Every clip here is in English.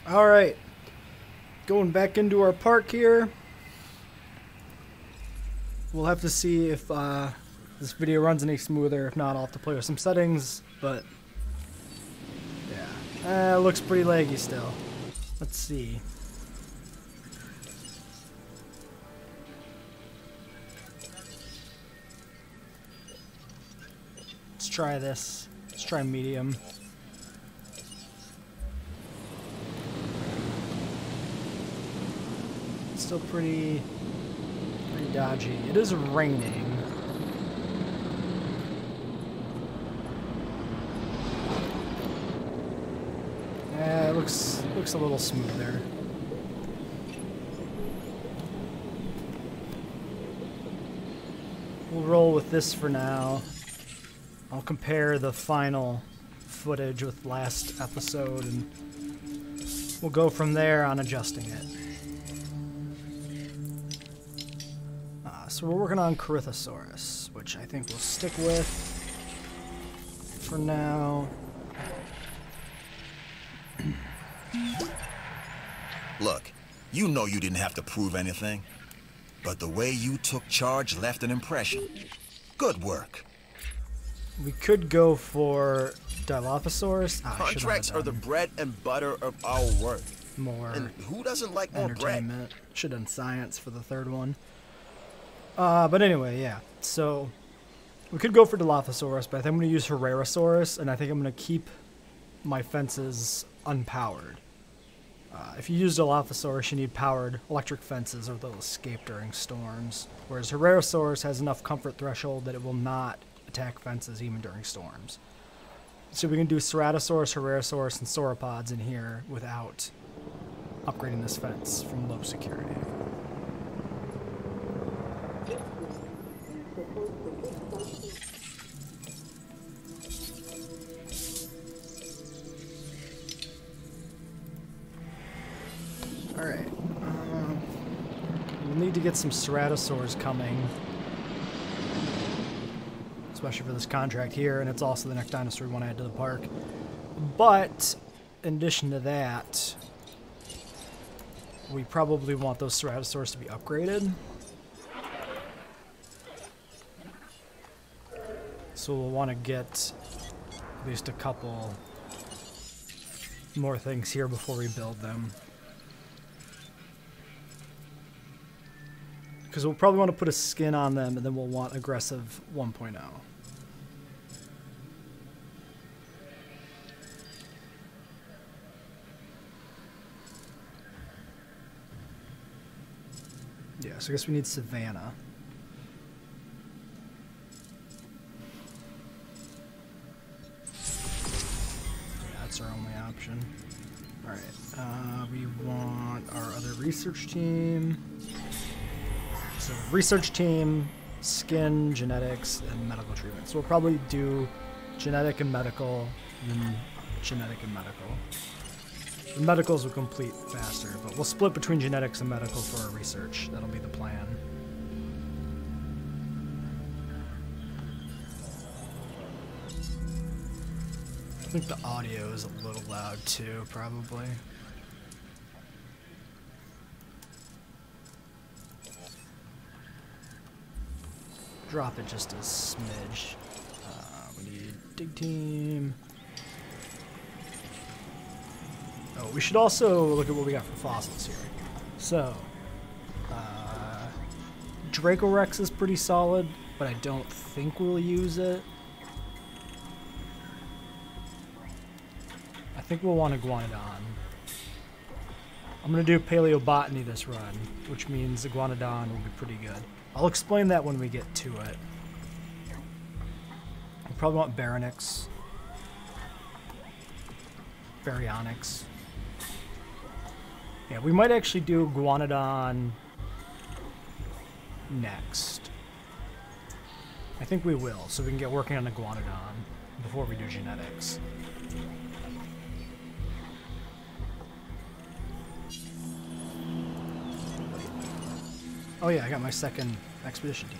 Alright, going back into our park here. We'll have to see if this video runs any smoother. If not, I'll have to play with some settings, but yeah, it looks pretty laggy still. Let's see. Let's try this. Let's try medium. Still pretty dodgy. It is raining. Yeah, it looks a little smoother. We'll roll with this for now. I'll compare the final footage with last episode and we'll go from there on adjusting it. So we're working on Corythosaurus, which I think we'll stick with for now. Look, you know you didn't have to prove anything, but the way you took charge left an impression. Good work. We could go for Dilophosaurus. Contracts are the bread and butter of our work. More and who doesn't like more bread? Should have done science for the third one. But anyway, yeah. So we could go for Dilophosaurus, but I think I'm going to use Ceratosaurus, and I think I'm going to keep my fences unpowered. If you use Dilophosaurus, you need powered electric fences or they'll escape during storms. Whereas Ceratosaurus has enough comfort threshold that it will not attack fences even during storms. So we can do Ceratosaurus, Ceratosaurus, and sauropods in here without upgrading this fence from low security. Alright, we'll need to get some Ceratosaurs coming, especially for this contract here, and it's also the next dinosaur we want to add to the park. But, in addition to that, we probably want those Ceratosaurs to be upgraded. So we'll want to get at least a couple more things here before we build them. Because we'll probably want to put a skin on them, and then we'll want aggressive 1.0. Yeah, so I guess we need Savannah. Yeah, that's our only option. Alright, we want our other research team. So research team, skin, genetics, and medical treatment. So we'll probably do genetic and medical, then genetic and medical. The medicals will complete faster, but we'll split between genetics and medical for our research. That'll be the plan. I think the audio is a little loud too, probably. Drop it just a smidge. We need dig team. Oh, we should also look at what we got for fossils here. So, Dracorex is pretty solid, but I don't think we'll use it. I think we'll want Iguanodon. I'm going to do paleobotany this run, which means Iguanodon will be pretty good. I'll explain that when we get to it. We'll probably want Baryonyx. Baryonyx. Yeah, we might actually do Iguanodon next. I think we will, so we can get working on Iguanodon before we do genetics. Oh yeah, I got my second expedition team.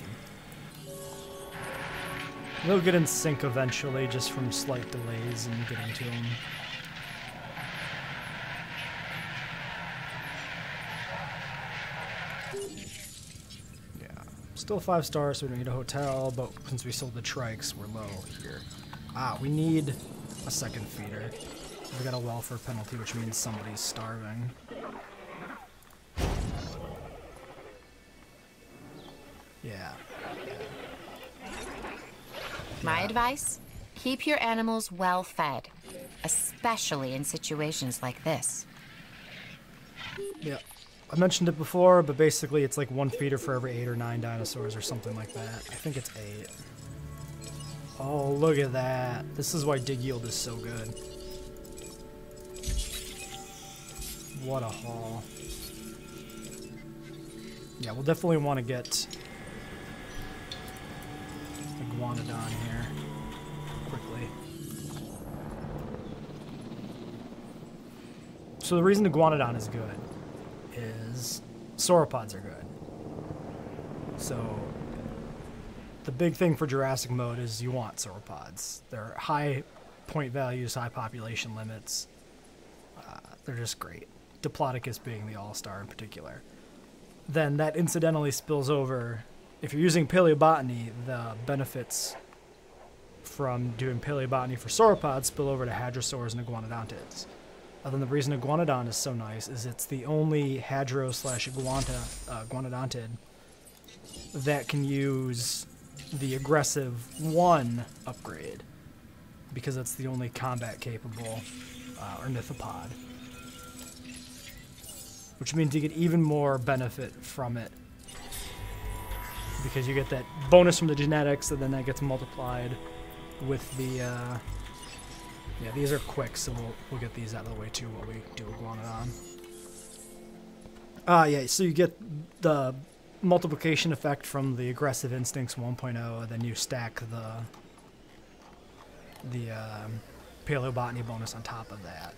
They'll get in sync eventually, just from slight delays in getting to them. Still 5 stars, so we don't need a hotel, but since we sold the trikes, we're low here. Ah, we need a second feeder. We got a welfare penalty, which means somebody's starving. Yeah. My advice? Keep your animals well fed, especially in situations like this. Yeah. I mentioned it before, but basically it's like 1 feeder for every 8 or 9 dinosaurs or something like that. I think it's 8. Oh, look at that. This is why dig yield is so good. What a haul. Yeah, we'll definitely want to get Iguanodon here quickly. So the reason Iguanodon is good is sauropods are good. So the big thing for Jurassic mode is you want sauropods. They're high point values, high population limits. They're just great. Diplodocus being the all-star in particular. Then that incidentally spills over. If you're using paleobotany, the benefits from doing paleobotany for sauropods spill over to hadrosaurs and iguanodontids. Then the reason Iguanodon is so nice is it's the only hadro/iguanodontid that can use the aggressive 1 upgrade, because it's the only combat capable ornithopod, which means you get even more benefit from it because you get that bonus from the genetics, and then that gets multiplied with the yeah, these are quick, so we'll get these out of the way too while we do Iguanodon. Yeah, so you get the multiplication effect from the aggressive instincts 1.0, and then you stack the paleobotany bonus on top of that.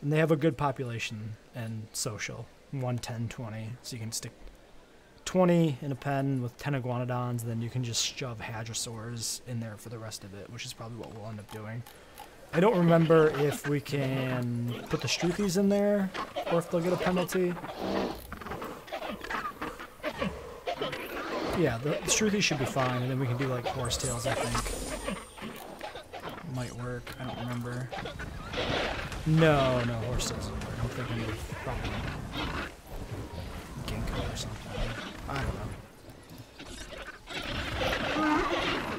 And they have a good population and social, 1, 10, 20, so you can stick 20 in a pen with 10 iguanodons, then you can just shove hadrosaurs in there for the rest of it, which is probably what we'll end up doing. I don't remember if we can put the Struthies in there, or if they'll get a penalty. Yeah, the Struthies should be fine, and then we can do like horsetails, I think. Might work, I don't remember. No, horsetails doesn't work. I'm thinking of probably ginkgo or something. I don't know.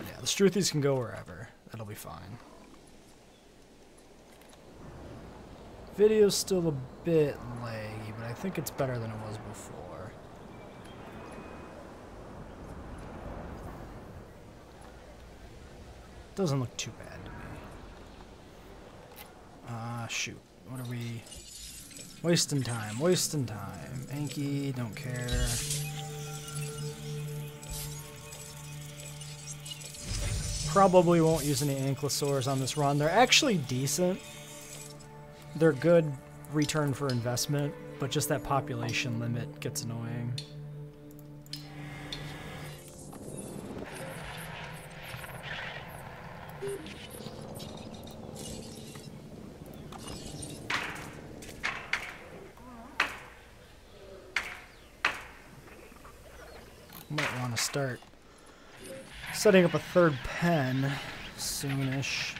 Yeah, the Struthies can go wherever. That'll be fine. Video's still a bit laggy, but I think it's better than it was before. Doesn't look too bad to me. Shoot. What are we... Wasting time. Anki, don't care. Probably won't use any ankylosaurs on this run. They're actually decent. They're good return for investment, but just that population limit gets annoying. Might want to start setting up a 3rd pen soonish.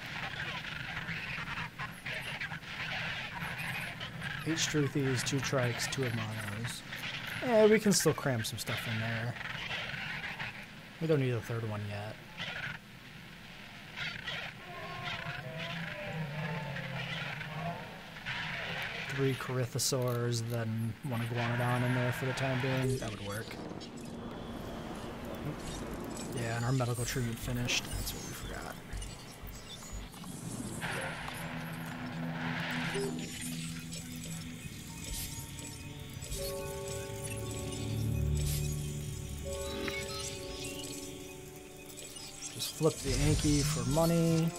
8 Struthies, 2 Trikes, 2 Admonos. Yeah, we can still cram some stuff in there. We don't need a 3rd one yet. Three Corythosaurs, then 1 Iguanodon in there for the time being. That would work. Yeah, and our medical treatment finished. That's what we forgot. Just flip the Anki for money.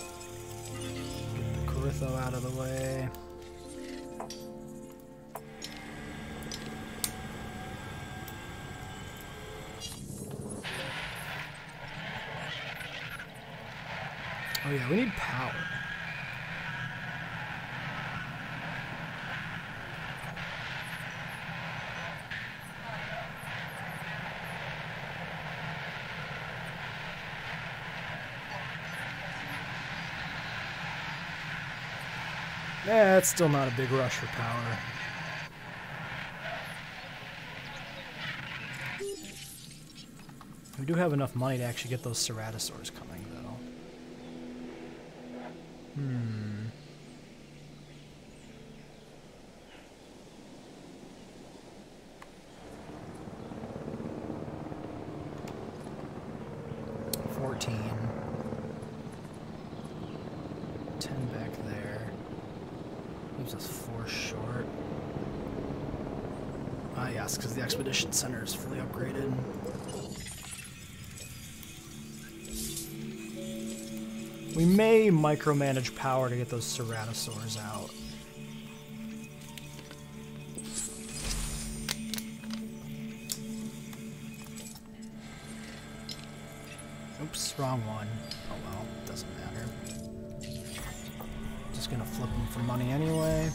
Get the Corytho out of the way. Oh yeah, we need power. Yeah, it's still not a big rush for power. We do have enough money to actually get those Ceratosaurs coming, though. 14. 10 back there. Leaves us 4 short. Ah, yes, because the Expedition Center is fully upgraded. We may micromanage power to get those Ceratosaurs out. Oops, wrong one. Oh well, doesn't matter. Just gonna flip them for money anyway.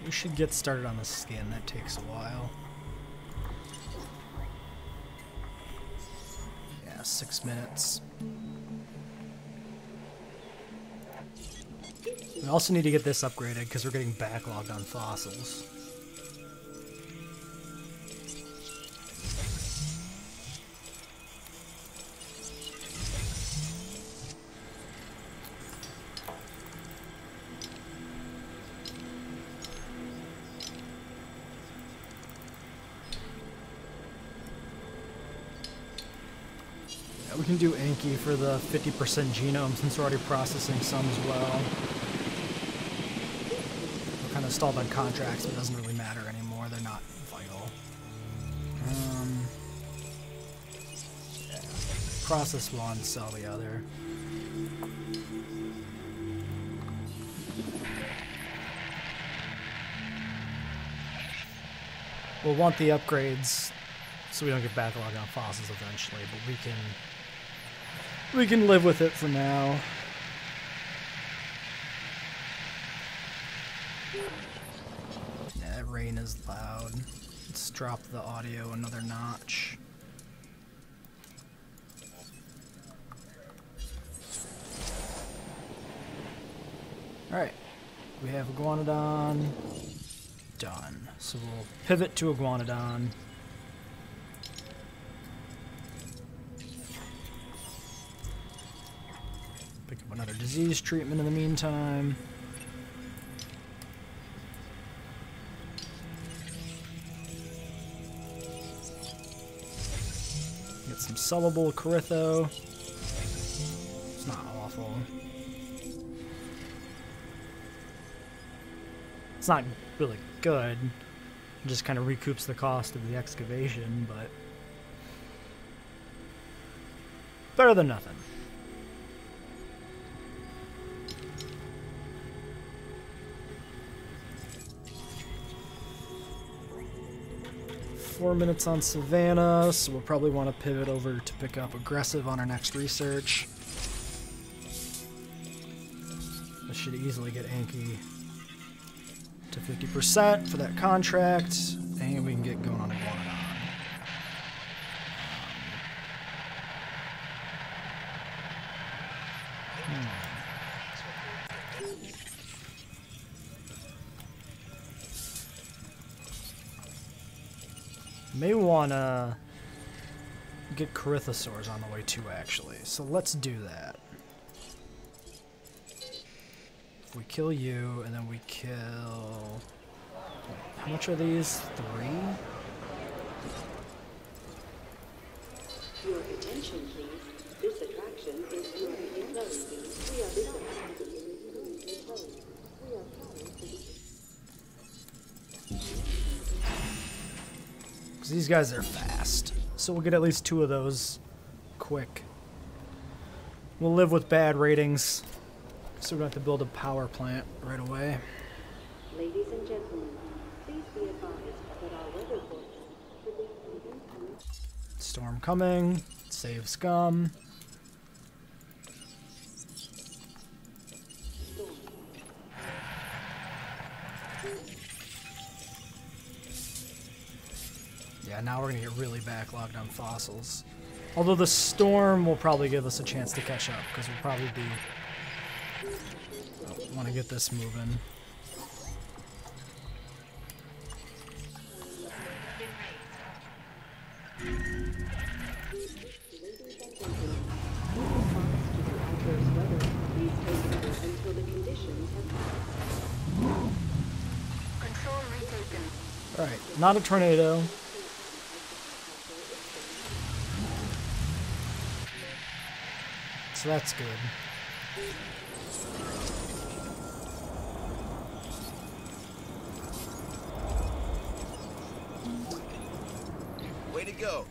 We should get started on the skin. That takes a while. Yeah, 6 minutes. We also need to get this upgraded because we're getting backlogged on fossils. We can do Anki for the 50% genome since we're already processing some as well. We're kind of stalled on contracts, but it doesn't really matter anymore. They're not vital. Yeah. Process one, sell the other. We'll want the upgrades so we don't get backlogged on fossils eventually, but we can live with it for now. Yeah, that rain is loud. Let's drop the audio another notch. Alright, we have Iguanodon done. So we'll pivot to Iguanodon. Pick up another disease treatment in the meantime. Get some sellable Corytho. It's not awful. It's not really good. It just kind of recoups the cost of the excavation, but better than nothing. Four minutes on Savannah, so we'll probably want to pivot over to pick up Aggressive on our next research. This should easily get Anki to 50% for that contract, and we can get going on Iguanodon. May want to get Corythosaurus on the way too, actually. So let's do that. If we kill you, and then we kill... How much are these? 3? Your attention, please. This attraction is currently closed. We are because these guys are fast. So we'll get at least 2 of those quick. We'll live with bad ratings, so we don't have to build a power plant right away. Ladies and gentlemen, please be advised that our weather forecast predicts an increase. Storm coming. Save scum. now we're gonna get really backlogged on fossils. Although the storm will probably give us a chance to catch up, because we'll probably be... Oh, want to get this moving. Alright, not a tornado. So that's good. Way to go.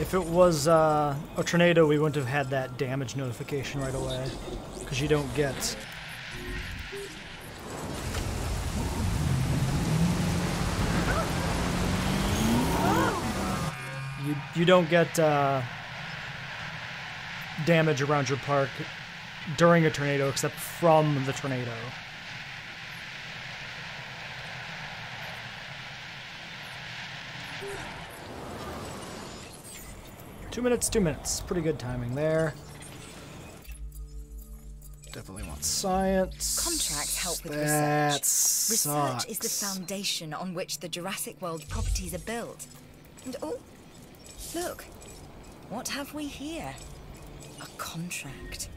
If it was a tornado, we wouldn't have had that damage notification right away. Because you don't get... You don't get damage around your park during a tornado except from the tornado. Two minutes. Pretty good timing there. Definitely want science. Contracts help with that research. Research is the foundation on which the Jurassic World properties are built. And oh, look, what have we here? A contract.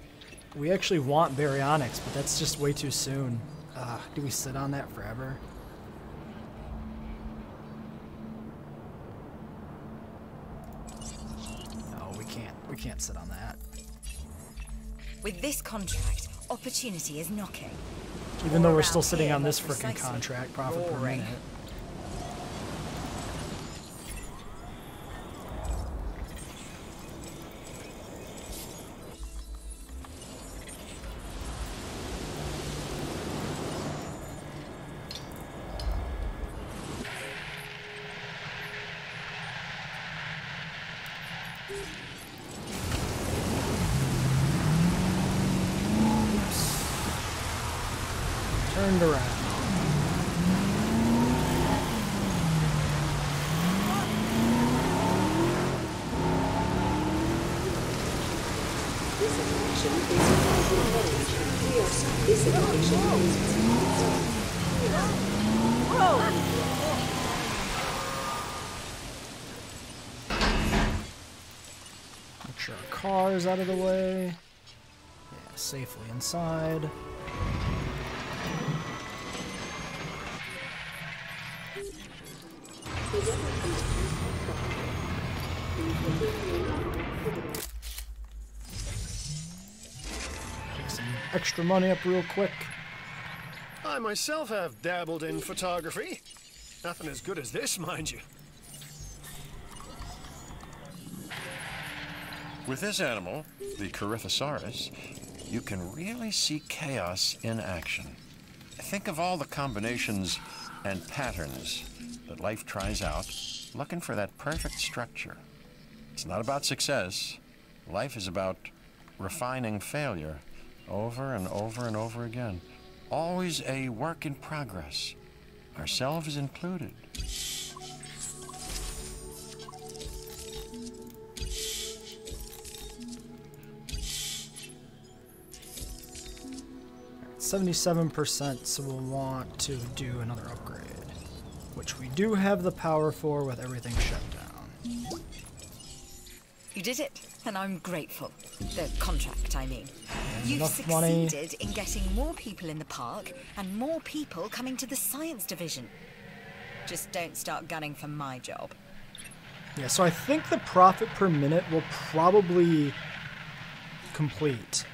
We actually want Baryonyx, but that's just way too soon. Do we sit on that forever? No, we can't. We can't sit on that. With this contract, opportunity is knocking. Even though More we're still around sitting here, on this more frickin' precisely, contract, profit per roaring. minute. Turned around. This attraction is rising orange. We are sorry. This attraction Make sure our car is out of the way. Yeah, safely inside. Pick some extra money up real quick. I myself have dabbled in photography. Nothing as good as this, mind you. With this animal, the Corythosaurus, you can really see chaos in action. Think of all the combinations and patterns that life tries out, looking for that perfect structure. It's not about success. Life is about refining failure over and over and over again. Always a work in progress, ourselves included. 77%, so we'll want to do another upgrade, which we do have the power for with everything shut down. You did it, and I'm grateful. The contract, I mean. You've Enough money. succeeded in getting more people in the park and more people coming to the science division. Just don't start gunning for my job. Yeah, so I think the profit per minute will probably complete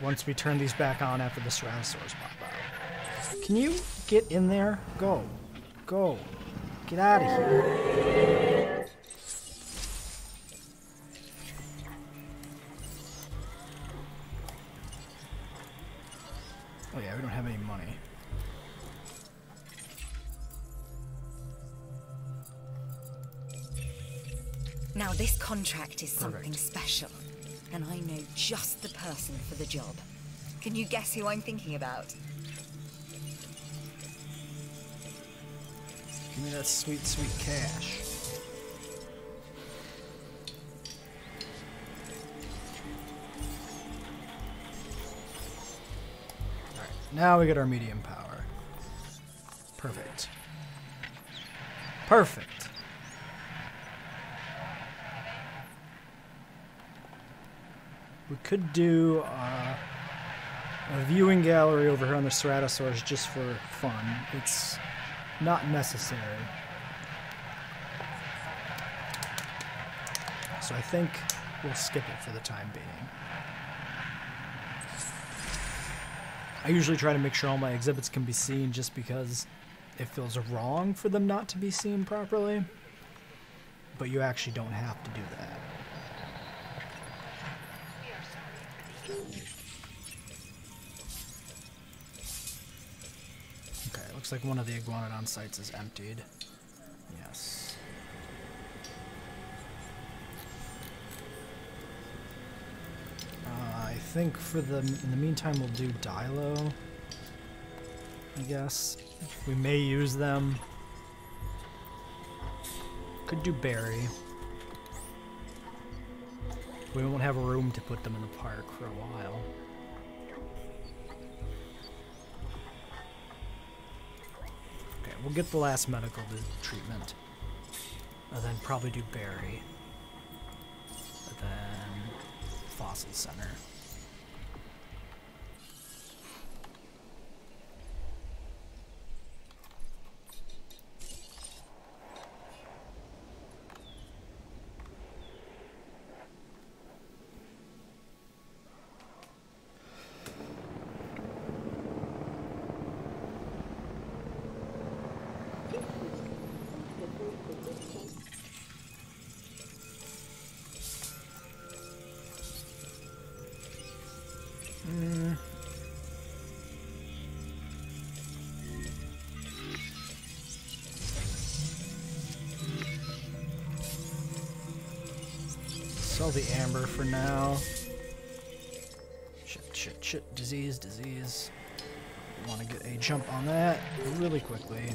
once we turn these back on after the Ceratosaurus pop out. Can you get in there? Go. Go. Get out of here. Oh yeah, we don't have any money. Now this contract is something Perfect. special, and I know just the person for the job. Can you guess who I'm thinking about? Give me that sweet, sweet cash. Alright, now we get our medium power. Perfect. Perfect. We could do a viewing gallery over here on the Ceratosaurus just for fun. It's not necessary. So I think we'll skip it for the time being. I usually try to make sure all my exhibits can be seen just because it feels wrong for them not to be seen properly. But you actually don't have to do that. Okay, looks like one of the Iguanodon sites is emptied. Yes. I think in the meantime we'll do Dilo, I guess. We may use them. Could do Barry. We won't have room to put them in the park for a while. Okay, we'll get the last medical treatment. And then probably do Barry. And then Fossil Center. Sell the amber for now. Shit. Disease. Want to get a jump on that really quickly.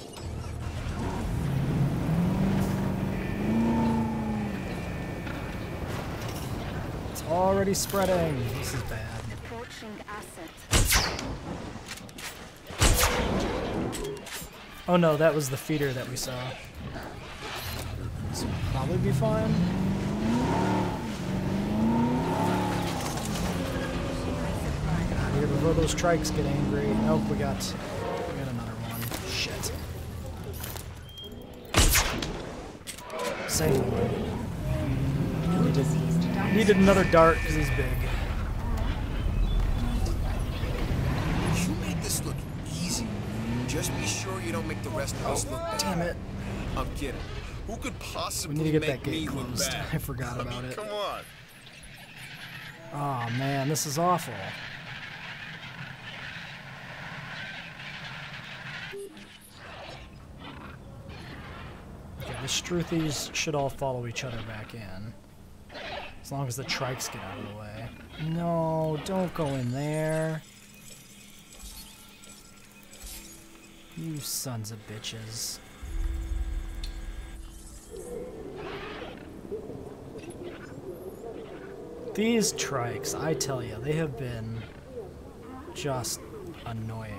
It's already spreading. This is bad. Oh no, that was the feeder that we saw. This will probably be fine. Here before those trikes get angry. Nope, we got another one. Shit. Same one. Needed another dart because he's big. You made this look easy. Just be sure you don't make the rest of us look bad. Damn it. I'm kidding. Who could possibly We need to get make that gate me look closed. bad? I forgot about it. Come on. Oh man, this is awful. Okay, the Struthies should all follow each other back in. As long as the trikes get out of the way. No, don't go in there. You sons of bitches. These trikes, I tell you, they have been just annoying.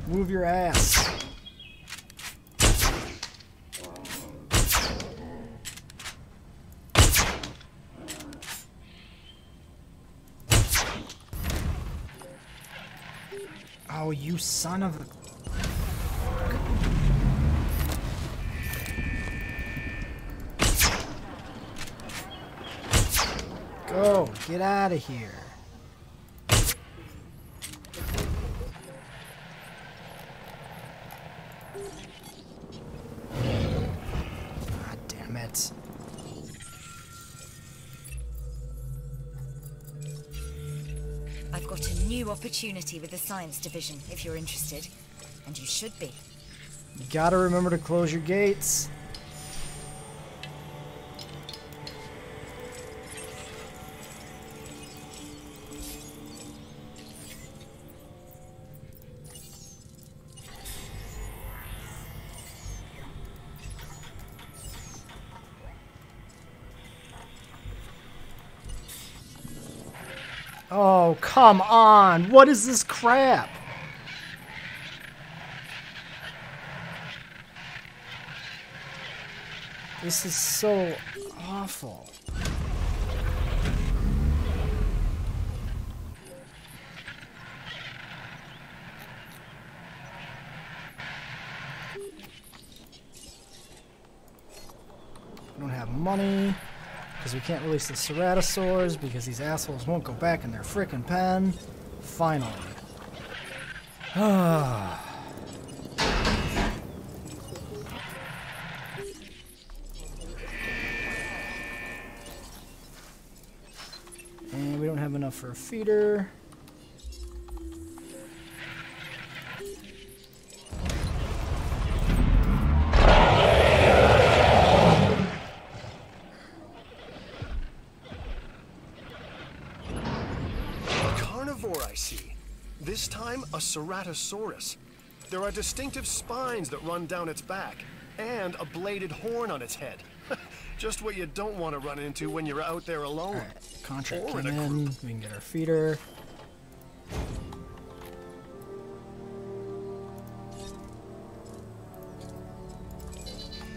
Move your ass. Oh, you son of a... Go, get out of here. God damn it. I've got a new opportunity with the science division, if you're interested. And you should be. You gotta remember to close your gates. Oh, come on! What is this crap? This is so awful. We don't have money. Because we can't release the Ceratosaurs because these assholes won't go back in their frickin' pen. Finally. And we don't have enough for a feeder. I see. This time, a Ceratosaurus. There are distinctive spines that run down its back, and a bladed horn on its head. Just what you don't want to run into when you're out there alone. Alright, contract came in. We can get our feeder.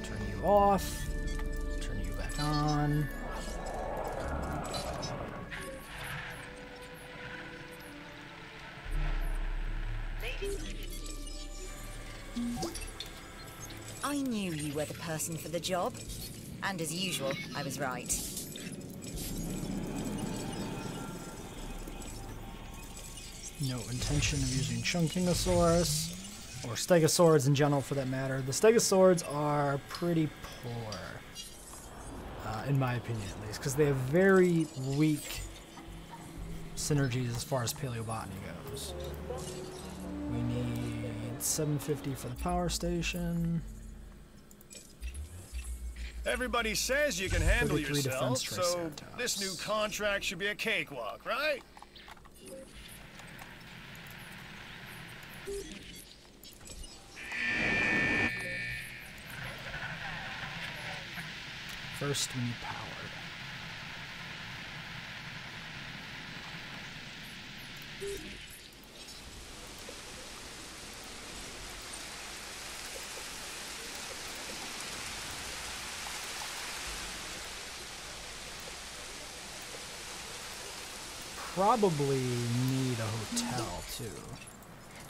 Turn you off. Turn you back on. I knew you were the person for the job. And as usual, I was right. No intention of using Chunkinosaurus, or Stegosaurs in general for that matter. The Stegosaurs are pretty poor, in my opinion at least, because they have very weak synergies as far as paleobotany goes. We need 750 for the power station. Everybody says you can handle 33 yourself, defense so Triceratops. this new contract should be a cakewalk, right? First, we need powered. Probably need a hotel too.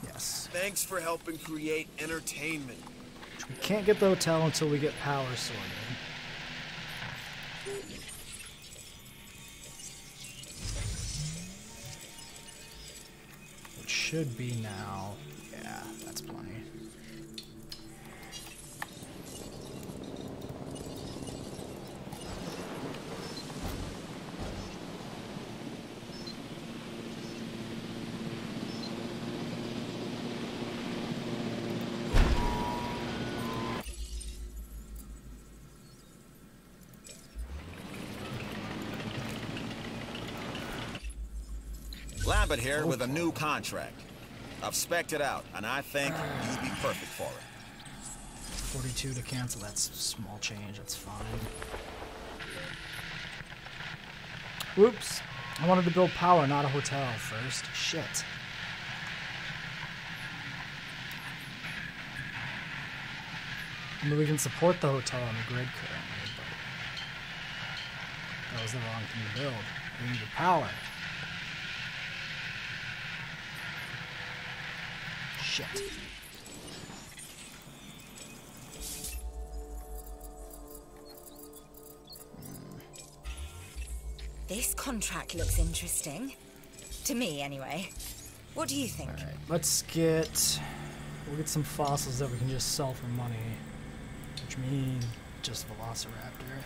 Yes. Thanks for helping create entertainment. We can't get the hotel until we get power sorted. It should be now. Yeah, that's plenty. Lambert here with a new contract. I've spec'd it out, and I think you'd be perfect for it. 42 to cancel, that's small change, that's fine. Whoops. I wanted to build power, not a hotel first. Shit. I mean, we can support the hotel on the grid currently, but that was the wrong thing to build. We needed power. Shit. This contract looks interesting. To me, anyway. What do you think? Alright, we'll get some fossils that we can just sell for money. Which means just Velociraptor.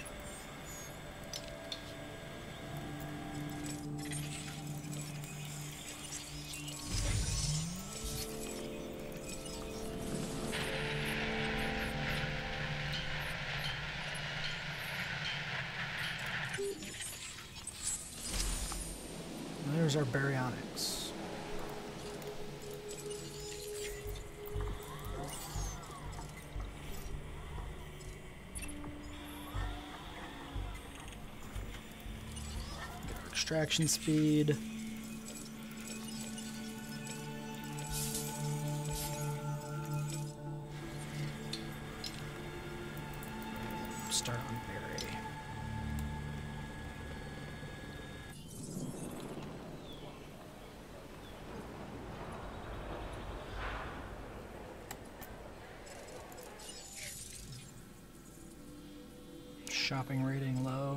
There's our Baryonyx. Get our extraction speed. shopping rating low.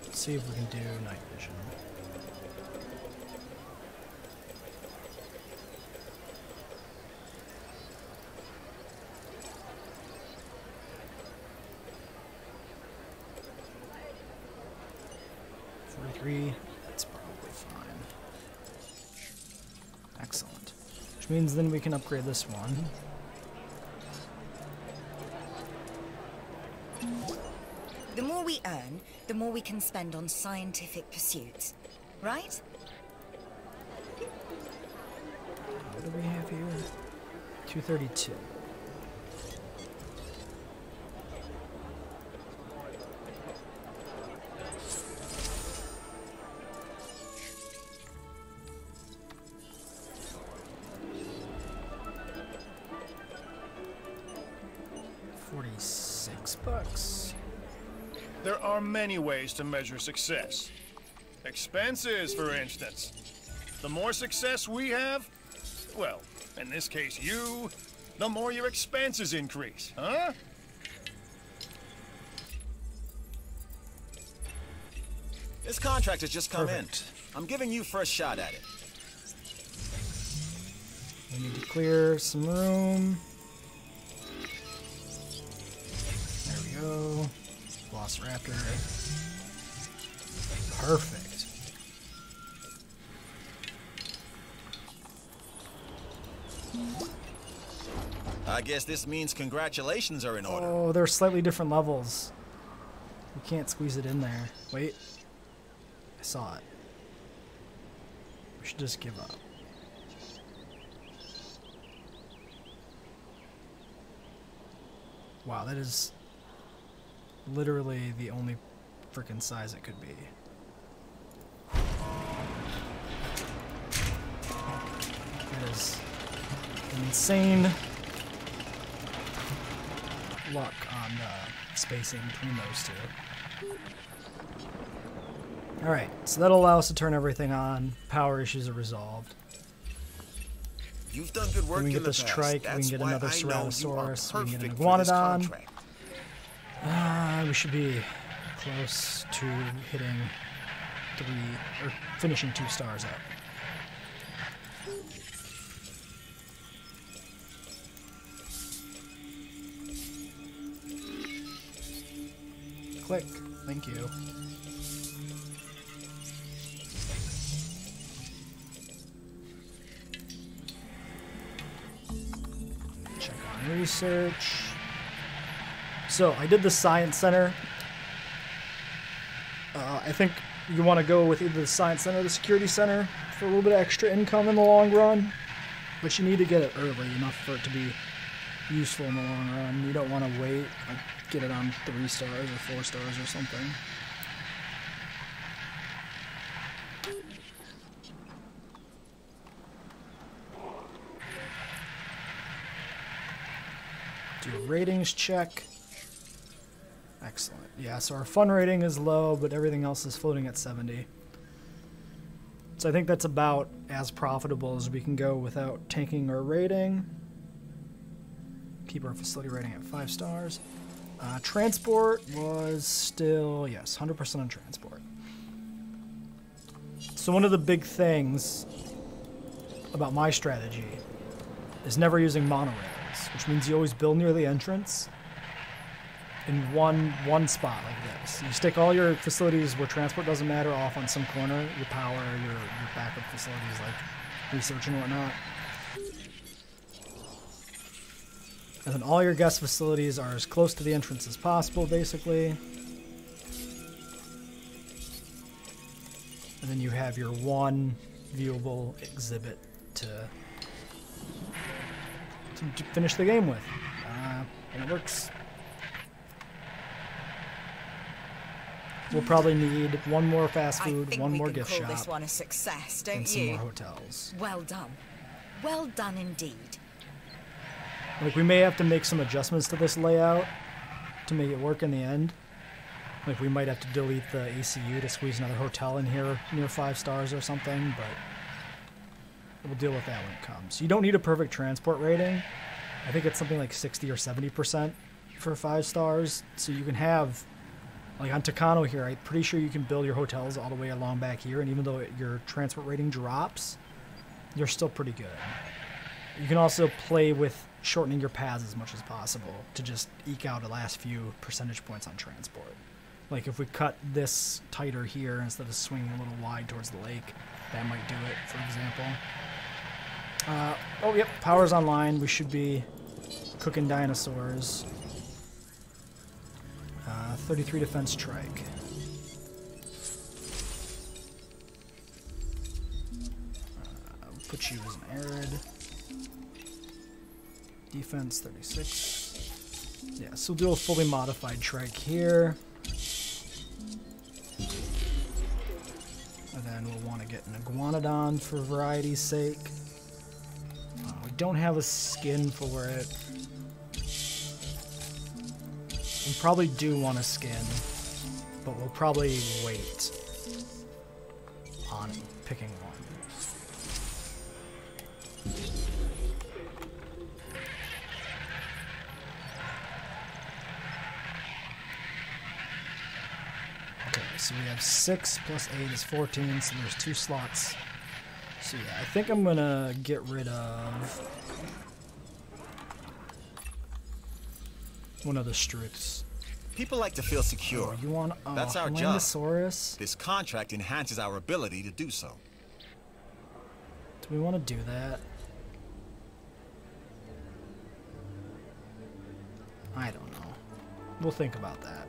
Let's see if we can do night vision. That's probably fine. Excellent. Which means then we can upgrade this one. The more we earn, the more we can spend on scientific pursuits, right? What do we have here? 232. $46. There are many ways to measure success. Expenses, for instance. The more success we have, well, in this case you, the more your expenses increase, huh? This contract has just come Perfect. in. I'm giving you first shot at it. We need to clear some room. There we go. Velociraptor. Perfect. I guess this means congratulations are in order. Oh, they're slightly different levels. We can't squeeze it in there. Wait. I saw it. We should just give up. Wow, that is literally the only freaking size it could be. That is insane luck on spacing between those two. Alright, so that'll allow us to turn everything on. Power issues are resolved. You've done good work We can in get the the past. Trike, we That's can get why another I know you are Ceratosaurus, we can get an perfect for this Iguanodon. contract. We should be close to hitting 3, or finishing 2 stars up. Click. Thank you. Check on research. So, I did the Science Center. I think you want to go with either the Science Center or the Security Center for a little bit of extra income in the long run. But you need to get it early enough for it to be useful in the long run. You don't want to wait, like, get it on 3 stars or 4 stars or something. Do a ratings check. Excellent. Yeah, so our fun rating is low, but everything else is floating at 70. So I think that's about as profitable as we can go without tanking our rating. Keep our facility rating at 5 stars. Transport was still, yes, 100% on transport. So one of the big things about my strategy is never using monorails, which means you always build near the entrance in one spot like this. You stick all your facilities where transport doesn't matter off on some corner, your power, your backup facilities like research and whatnot. And then all your guest facilities are as close to the entrance as possible, basically. And then you have your one viewable exhibit to finish the game with. And it works. We'll probably need one more fast food, one more gift shop, I think we can call this one a success, don't and some you? more hotels. Well done. Well done indeed. Like, we may have to make some adjustments to this layout to make it work in the end. Like, we might have to delete the ACU to squeeze another hotel in here near 5 stars or something, but we'll deal with that when it comes. You don't need a perfect transport rating. I think it's something like 60 or 70% for 5 stars. So you can have, like on Tacano here, I'm pretty sure you can build your hotels all the way along back here, and even though your transport rating drops, you're still pretty good. You can also play with shortening your paths as much as possible to just eke out the last few percentage points on transport. Like if we cut this tighter here instead of swinging a little wide towards the lake, that might do it, for example. Oh, yep, power's online. We should be cooking dinosaurs. 33 defense trike. Put you as an arid. Defense 36. Yeah, so we'll do a fully modified trike here. And then we'll want to get an Iguanodon for variety's sake. We don't have a skin for it. We probably do want a skin, but we'll probably wait on picking one. Okay, so we have 6 plus 8 is 14, so there's 2 slots. So yeah, I think I'm gonna get rid of one of the Struths. People like to feel secure. Oh, you want That's our job. Iguanodon? This contract enhances our ability to do so. Do we want to do that? I don't know. We'll think about that.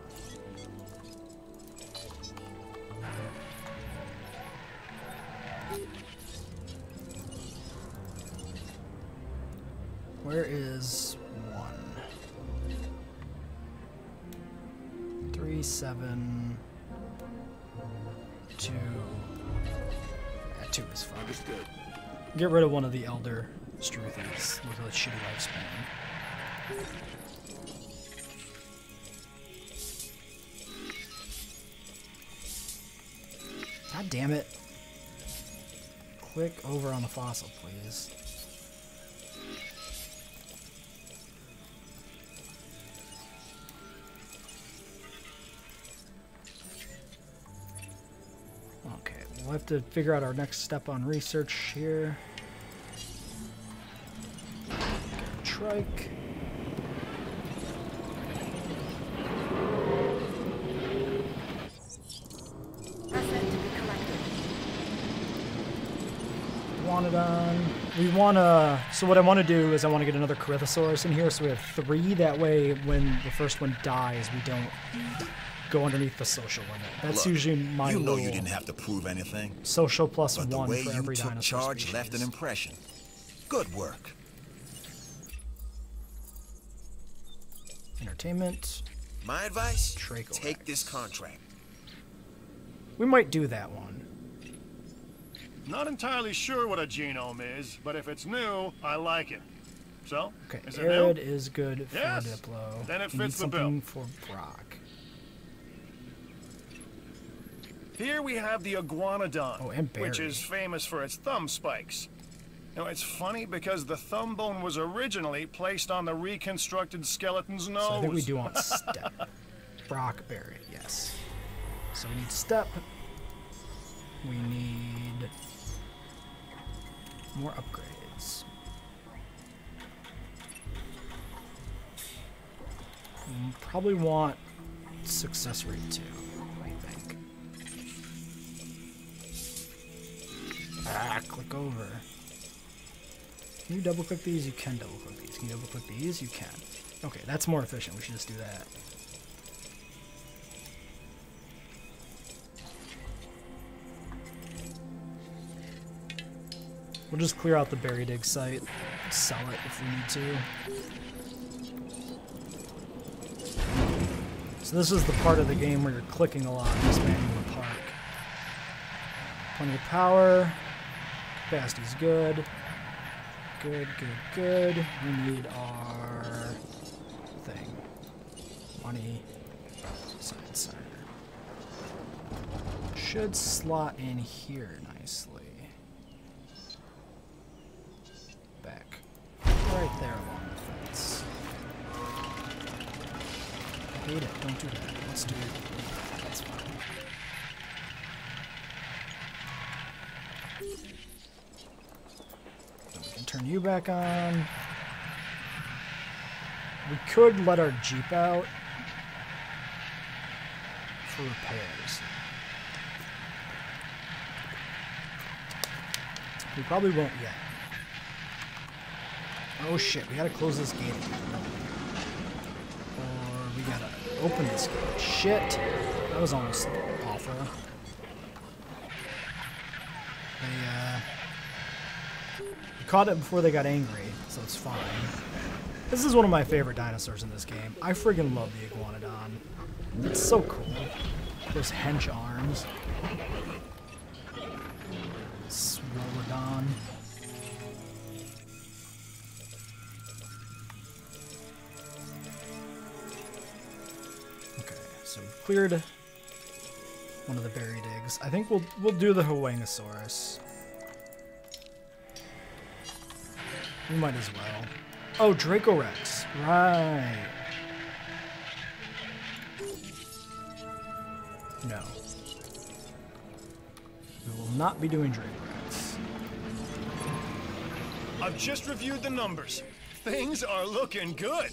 Where is 1? 3, 7, 2. Yeah, 2 is fine. Understood. Get rid of one of the elder Struthies with a shitty lifespan. God damn it. Click over on the fossil, please. Okay, we'll have to figure out our next step on research here. Trike. Iguanodon. We wanna. So what I want to do is I want to get another Corythosaurus in here, so we have 3. That way, when the first one dies, we don't go underneath the social limit. That's Look, usually my You know rule. you didn't have to prove anything. Social plus But the 1 way for you every took dinosaur charge species. left an impression. Good work. Entertainment. My advice? Trachorax. Take this contract. We might do that one. Not entirely sure what a genome is, but if it's new, I like it. So, Okay, is it Arid new? is good for Yes. Diplo. Then it We need fits the bill. something for Brock. Here we have the Iguanodon, Oh, and which Barry. is famous for its thumb spikes. Now, it's funny because the thumb bone was originally placed on the reconstructed skeleton's nose. So I think we do want Step. Brock, Barry, yes. So we need Step. We need more upgrades. We probably want success rate too, I think. Click over. Can you double click these? You can double click these. Can you double click these? You can. Okay, that's more efficient. We should just do that. We'll just clear out the berry dig site, sell it if we need to. So this is the part of the game where you're clicking a lot, expanding the park. Plenty of power. Capacity's good. Good, good, good. We need our thing. Money. Science center. Should slot in here nicely. right there along the fence. I hate it. Don't do that. Let's do that. That's fine. Then we can turn you back on. We could let our Jeep out for repairs. We probably won't yet. Oh shit, we gotta close this gate again. Or we gotta open this gate. Shit! That was almost awful. We caught it before they got angry, so it's fine. This is one of my favorite dinosaurs in this game. I friggin' love the Iguanodon. It's so cool. Those hench arms. Swolodon. Okay, so we've cleared one of the berry digs. I think we'll do the Iguanodon. We might as well. Oh, Dracorex. Right. No. We will not be doing Dracorex. I've just reviewed the numbers. Things are looking good.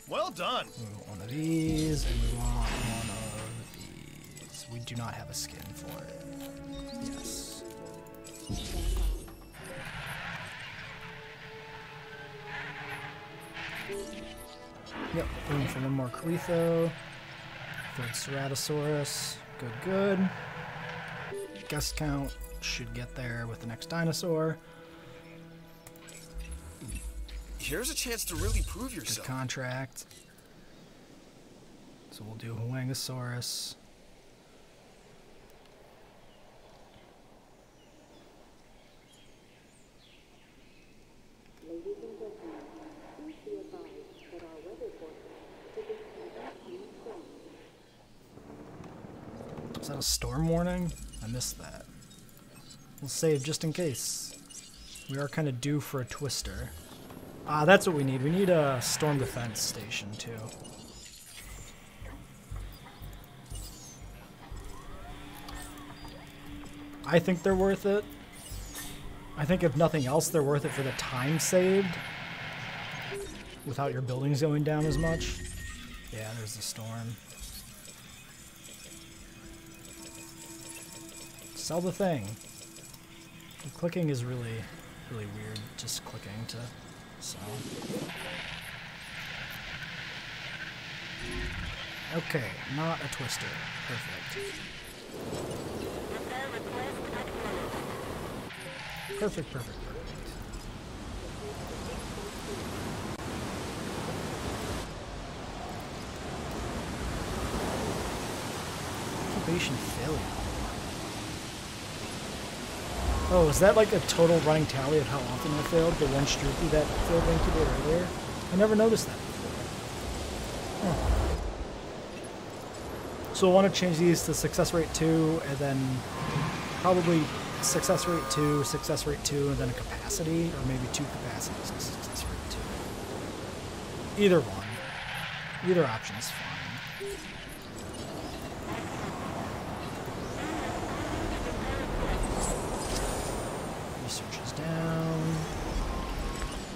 Well done. We want one of these, and we want one of these. We do not have a skin for it. Yes. Yep, room for one more Corytho. Third Ceratosaurus. Good, good. Guest count should get there with the next dinosaur. Here's a chance to really prove Good yourself. contract. So we'll do Iguanodon. Ladies and gentlemen, please be advised that our weather forecast predicts an afternoon storm. Is that a storm warning? I missed that. We'll save just in case. We are kind of due for a twister. Ah, that's what we need. We need a storm defense station, too. I think they're worth it. I think if nothing else, they're worth it for the time saved. Without your buildings going down as much. Yeah, there's the storm. Sell the thing. The clicking is really weird, just clicking to sell. Okay, not a twister. Perfect. Perfect, perfect, perfect. Incubation failure. Oh, is that like a total running tally of how often I failed? The one Struthie that failed the incubator earlier? I never noticed that before. Huh. So I want to change these to success rate 2, and then probably success rate 2, and then a capacity, or maybe 2 capacities to success rate 2. Either one. Either option is fine. Research is down.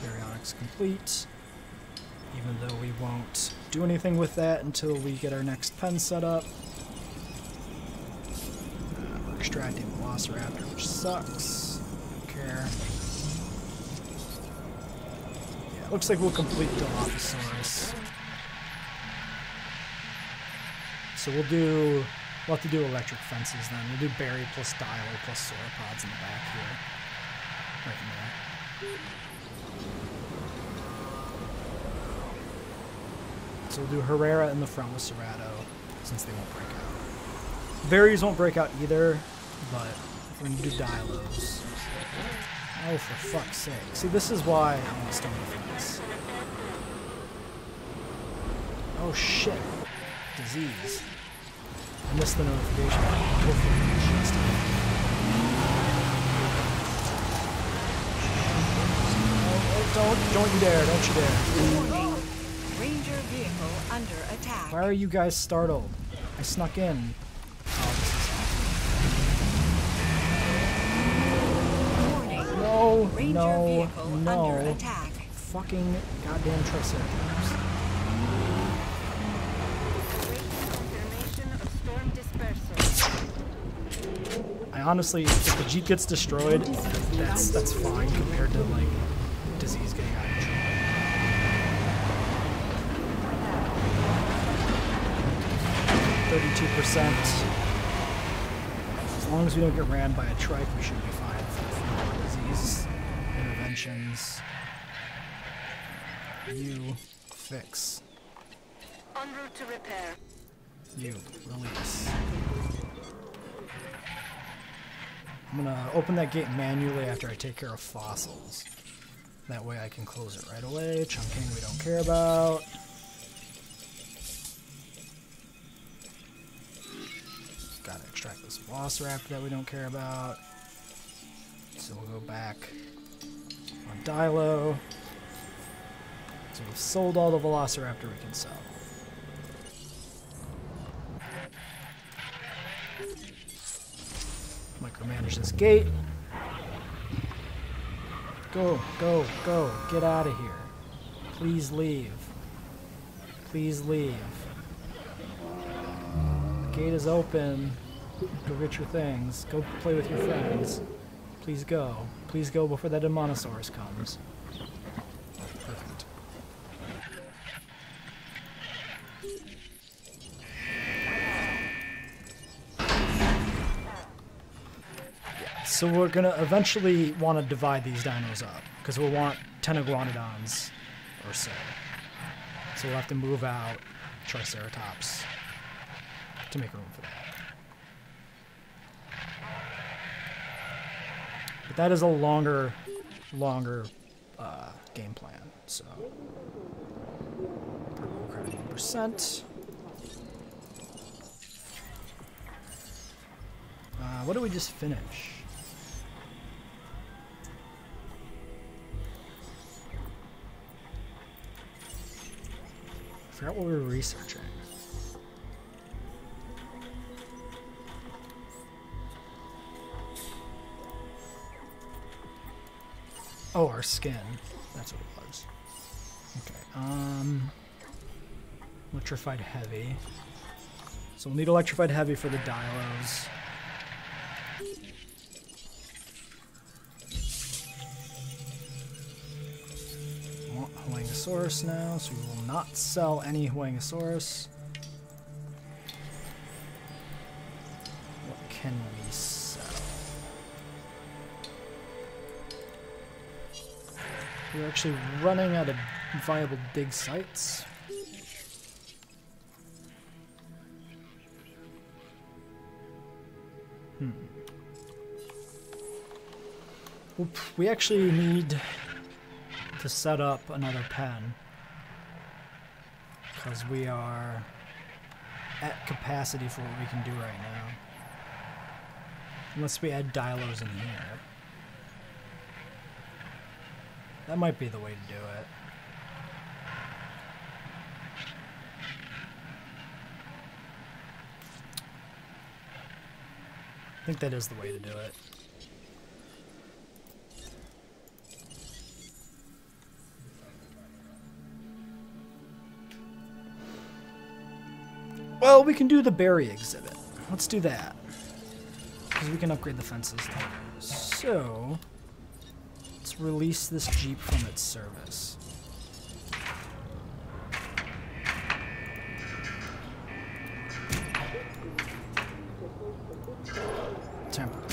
Baryonyx complete. Even though we won't do anything with that until we get our next pen set up. We're extracting Velociraptor, which sucks. Don't care. Yeah, looks like we'll complete Dilophosaurus. So we'll have to do electric fences then. We'll do Berry plus Dialer plus sauropods in the back here. Right in there. So we'll do Herrera in the front with Cerato, since they won't break out. Berries won't break out either, but we're going to do Dialos. Oh, for fuck's sake. See, this is why I want Stone Defense. Oh shit. Disease. I missed the notification. Hopefully it just Don't you dare, don't you dare. Warning. Ranger vehicle under attack. Why are you guys startled? I snuck in. Warning. No, Ranger no, vehicle under no. attack. Fucking goddamn Triceratops. Confirmation of storm dispersal. I honestly, if the Jeep gets destroyed, that's fine compared to, like, disease getting out of control. 32%. As long as we don't get ran by a trike, we should be fine for disease interventions. You fix. En route to repair. You release. I'm gonna open that gate manually after I take care of fossils. That way I can close it right away. Chunking we don't care about. Gotta extract this velociraptor that we don't care about. So we'll go back on Dilo. So we've sold all the velociraptor we can sell. Micromanage this gate. Go, go, go. Get out of here. Please leave. Please leave. The gate is open. Go get your things. Go play with your friends. Please go. Please go before that Edmontosaurus comes. Perfect. So we're gonna eventually want to divide these dinos up, because we'll want 10 Iguanodons or so. So we'll have to move out Triceratops to make room for that. But that is a longer game plan, so. Purple crafting percent. What did we just finish? I forgot what we were researching. Oh, our skin. That's what it was. Okay, electrified heavy. So we'll need electrified heavy for the Dilos. Huangosaurus now, so we will not sell any Huangosaurus. What can we sell? We're actually running out of viable dig sites. Oop, we actually need to set up another pen because we are at capacity for what we can do right now. Unless we add Dilos in here. That might be the way to do it. I think that is the way to do it. Well, we can do the berry exhibit. Let's do that. Because we can upgrade the fences later. So, let's release this Jeep from its service. Temporary.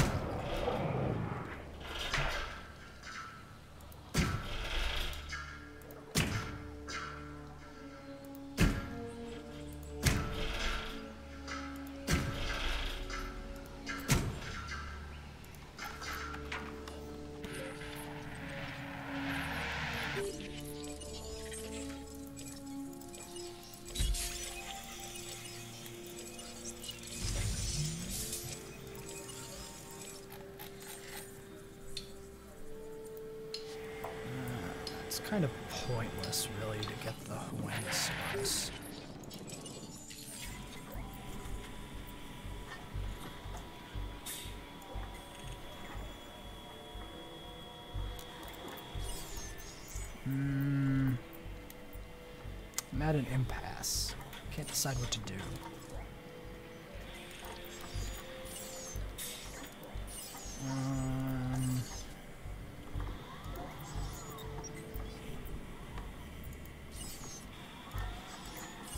kind of pointless, really, to get the Iguanodon. I'm at an impasse. Can't decide what to do.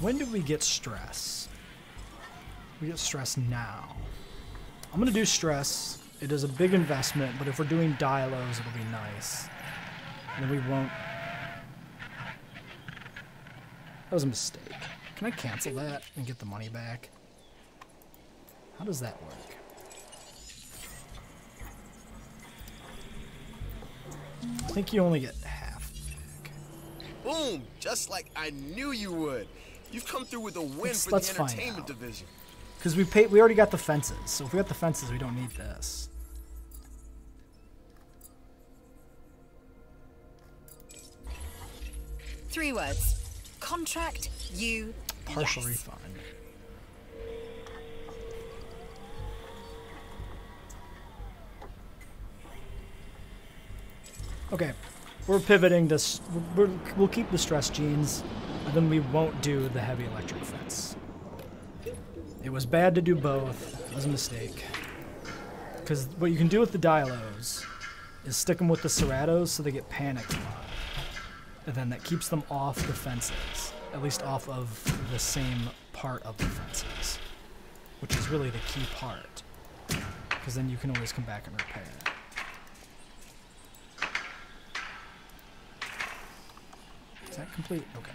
When do we get stress? We get stress now. I'm gonna do stress. It is a big investment, but if we're doing dialos, it'll be nice. And then we won't. That was a mistake. Can I cancel that and get the money back? How does that work? I think you only get half back. Boom! Just like I knew you would. You've come through with a win for Let's the find entertainment out. division. Because we already got the fences. So if we got the fences, we don't need this. Three words. Contract you. Partial yes. refund. Okay, we're pivoting to. We'll keep the stress genes, and then we won't do the heavy electric fence. It was bad to do both. It was a mistake. Because what you can do with the Dialos is stick them with the Ceratos so they get panicked a lot. And then that keeps them off the fences. At least off of the same part of the fences. Which is really the key part. Because then you can always come back and repair it. Is that complete? Okay.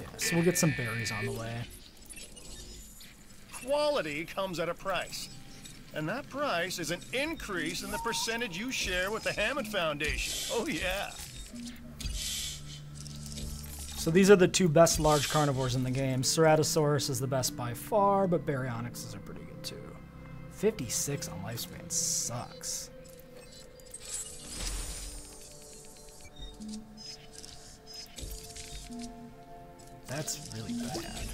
Yeah, so we'll get some berries on the way. Quality comes at a price. And that price is an increase in the percentage you share with the Hammond Foundation. Oh, yeah. So these are the two best large carnivores in the game. Ceratosaurus is the best by far, but Baryonyx are pretty good too. 56 on lifespan sucks. That's really bad.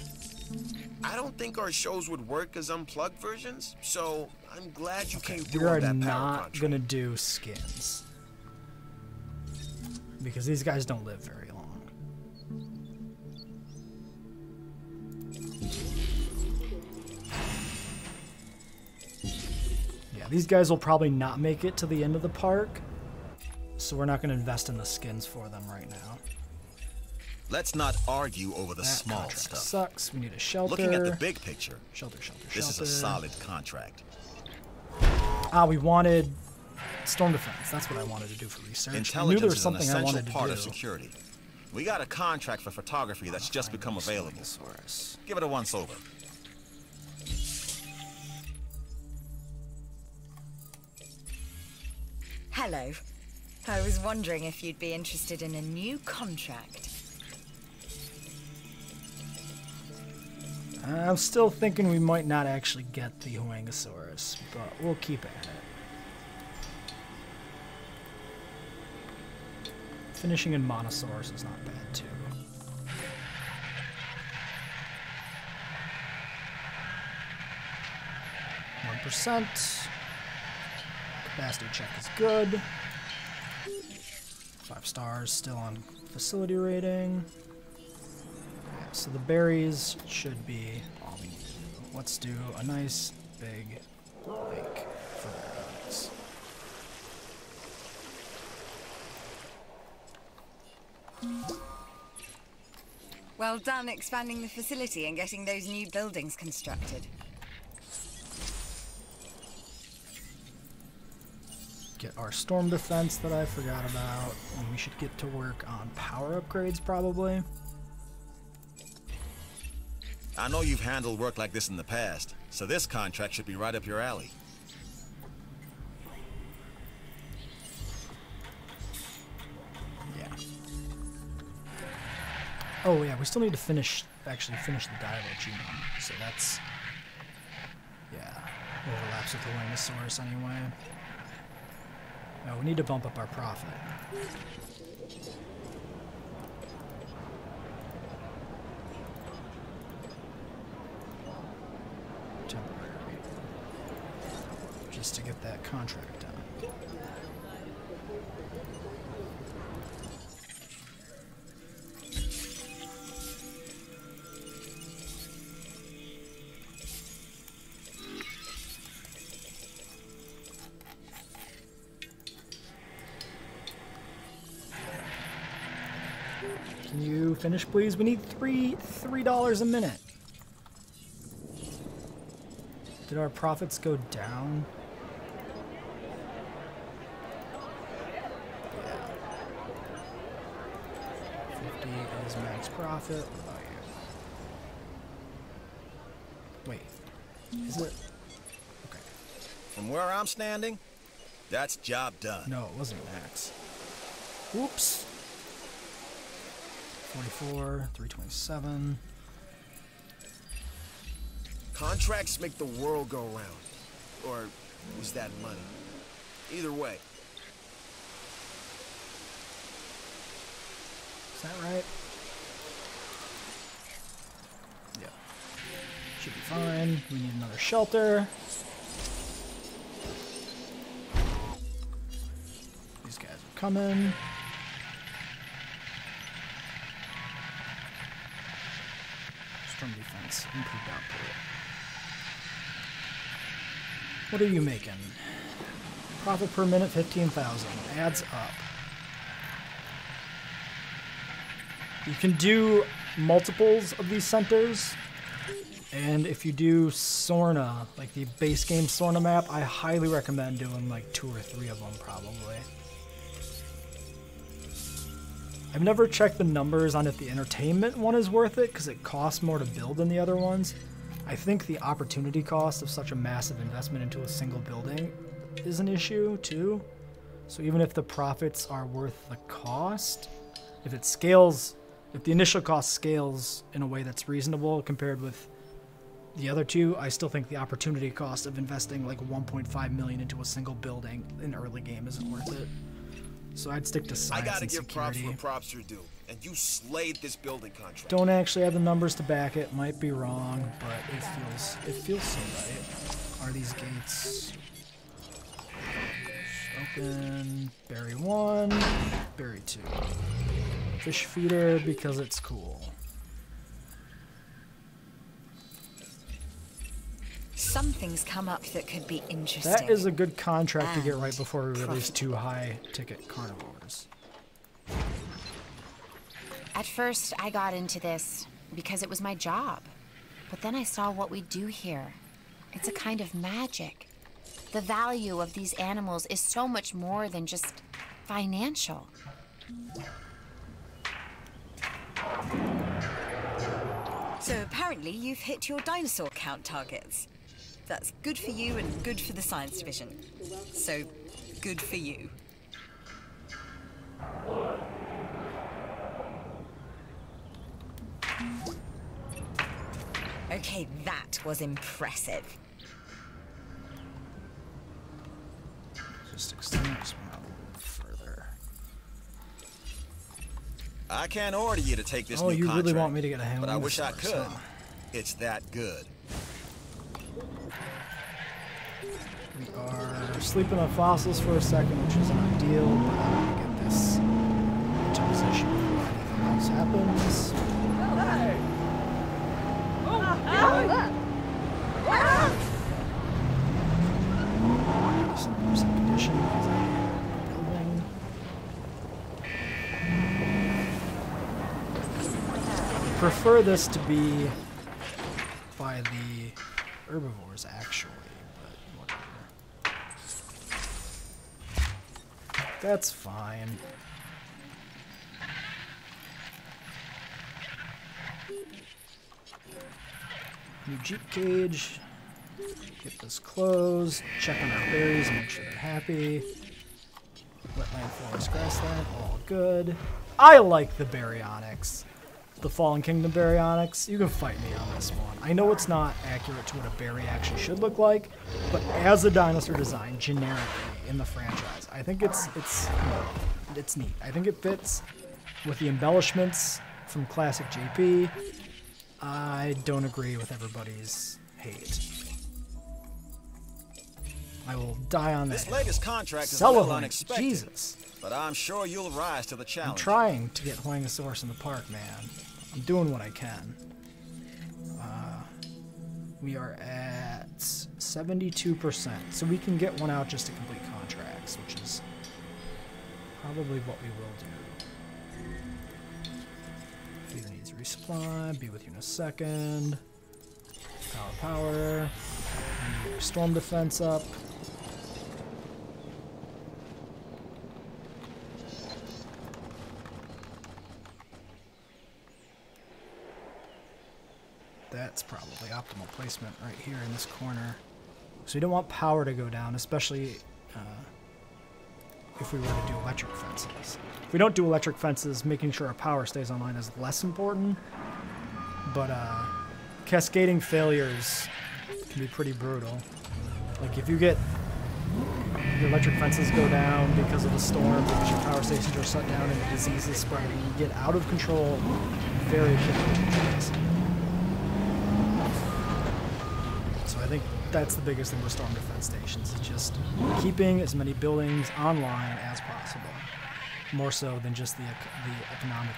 I don't think our shows would work as unplugged versions, so I'm glad you came We through are on that power not contract. gonna do skins. Because these guys don't live very long. Yeah, these guys will probably not make it to the end of the park. So we're not gonna invest in the skins for them right now. Let's not argue over the That small contract stuff. sucks. We need a shelter. Looking at the big picture, Shelter, shelter, this is shelter. a solid contract. Ah, we wanted storm defense. That's what I wanted to do for research. I knew there Intelligence was is an something I essential wanted to part do. of security. We got a contract for photography that's just become available. Iguanodon. Give it a once over. Hello. I was wondering if you'd be interested in a new contract. I'm still thinking we might not actually get the Iguanodon, but we'll keep at it. Finishing in Monosaurus is not bad too. %. Capacity check is good. 5 stars, still on facility rating. Yeah, so the berries should be all we need to do. Let's do a nice big lake for Baryonyx. Well done expanding the facility and getting those new buildings constructed. Get our storm defense that I forgot about, and we should get to work on power upgrades probably. I know you've handled work like this in the past, so this contract should be right up your alley. Yeah. Oh yeah, we still need to actually finish the dialogue genome, so that's, yeah, overlaps with the Iguanodon anyway. No, we need to bump up our profit. Temporary. Just to get that contract done. Can you finish, please? We need $3 a minute. Did our profits go down? Yeah. 50 is max profit. What about you? Wait. Is it? Okay. From where I'm standing, that's job done. No, it wasn't max. Whoops. 44, 327. Contracts make the world go round. Or was that money? Either way. Is that right? Yeah. Should be fine. We need another shelter. These guys are coming. Storm defense, improved output. What are you making? Profit per minute 15,000. Adds up. You can do multiples of these centers, and if you do Sorna, like the base game Sorna map, I highly recommend doing like 2 or 3 of them probably. I've never checked the numbers on if the entertainment one is worth it, because it costs more to build than the other ones. I think the opportunity cost of such a massive investment into a single building is an issue too. So even if the profits are worth the cost, if it scales, if the initial cost scales in a way that's reasonable compared with the other two, I still think the opportunity cost of investing like 1.5 million into a single building in early game isn't worth it. So I'd stick to science I gotta and give props security. where props are due, and you slayed this building contract. Don't actually have the numbers to back it. Might be wrong, but it feels so right. Are these gates open? Berry 1, Berry 2. Fish feeder because it's cool. Something's come up that could be interesting. That is a good contract to get right before we release profitable. 2 high-ticket carnivores. At first, I got into this because it was my job. But then I saw what we do here. It's a kind of magic. The value of these animals is so much more than just financial. So apparently you've hit your dinosaur count targets. That's good for you and good for the science division. So, good for you. Okay, that was impressive. Just extend this one out a little further. I can't order you to take this Oh, new you contract, really want me to get a hand but I on wish I this could. first, huh? It's that good. We are sleeping on fossils for a second, which isn't ideal, but I'm going to get this to position before anything else happens. This number's in condition because I am building. Prefer this to be by the herbivores, actually. That's fine. New Jeep cage. Get this closed. Check on our berries and make sure they're happy. Wetland, forest, grassland, all good. I like the Baryonyx. the Fallen Kingdom Baryonyx, you can fight me on this one. I know it's not accurate to what a berry actually should look like, but as a dinosaur design, generically in the franchise, I think it's neat. I think it fits with the embellishments from classic JP. I don't agree with everybody's hate. I will die on that. This latest contract is a little unexpected. Jesus. But I'm sure you'll rise to the challenge. I'm trying to get Iguanodon in the park, man. I'm doing what I can. We are at 72%, so we can get one out just to complete contracts, which is probably what we will do. Feeder needs resupply, be with you in a second. Power. Need your storm defense up. That's probably optimal placement right here in this corner. So we don't want power to go down, especially if we were to do electric fences. If we don't do electric fences, making sure our power stays online is less important. But cascading failures can be pretty brutal. Like if you get your electric fences go down because of a storm, because your power stations are shut down and the disease is spreading, you get out of control very quickly. So I think that's the biggest thing with storm defense stations, is just keeping as many buildings online as possible. More so than just the economic